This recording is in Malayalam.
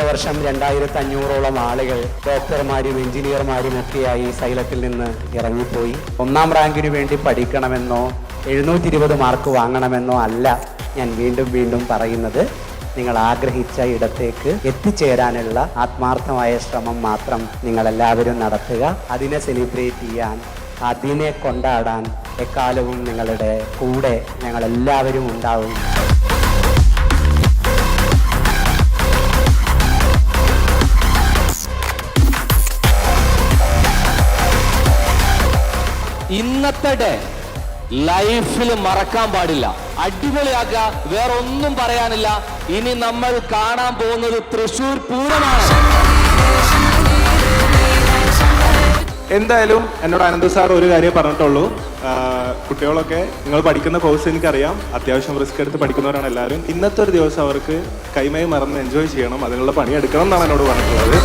വർഷം 2500ഓളം ആളുകൾ ഡോക്ടർമാരും എഞ്ചിനീയർമാരും ഒക്കെയായി സൈലത്തിൽ നിന്ന് ഇറങ്ങിപ്പോയി. 1ാം റാങ്കിന് വേണ്ടി പഠിക്കണമെന്നോ 720 മാർക്ക് വാങ്ങണമെന്നോ അല്ല ഞാൻ വീണ്ടും പറയുന്നത്. നിങ്ങൾ ആഗ്രഹിച്ച ഇടത്തേക്ക് എത്തിച്ചേരാനുള്ള ആത്മാർത്ഥമായ ശ്രമം മാത്രം നിങ്ങളെല്ലാവരും നടത്തുക. അതിനെ സെലിബ്രേറ്റ് ചെയ്യാൻ, അതിനെ കൊണ്ടാടാൻ എക്കാലവും നിങ്ങളുടെ കൂടെ ഞങ്ങളെല്ലാവരും ഉണ്ടാവും. ഇന്നത്തെ ഡേ ലൈഫിൽ മറക്കാൻ പാടില്ല. അടിപൊളിയാക്കുക, വേറെ ഒന്നും പറയാനില്ല. ഇനി നമ്മൾ കാണാൻ പോകുന്നത് തൃശ്ശൂർ പൂരമാണ്. എന്തായാലും എന്നോട് അനന്ത് സാർ ഒരു കാര്യം പറഞ്ഞിട്ടുള്ളൂ. കുട്ടികളൊക്കെ നിങ്ങൾ പഠിക്കുന്ന കോഴ്സ് എനിക്കറിയാം, അത്യാവശ്യം റിസ്ക് എടുത്ത് പഠിക്കുന്നവരാണ് എല്ലാവരും. ഇന്നത്തെ ഒരു ദിവസം അവർക്ക് കൈമൈ മറന്ന് എൻജോയ് ചെയ്യണം, അതിനുള്ള പണിയെടുക്കണം എന്നാണ് എന്നോട് പറഞ്ഞിട്ടുള്ളത്.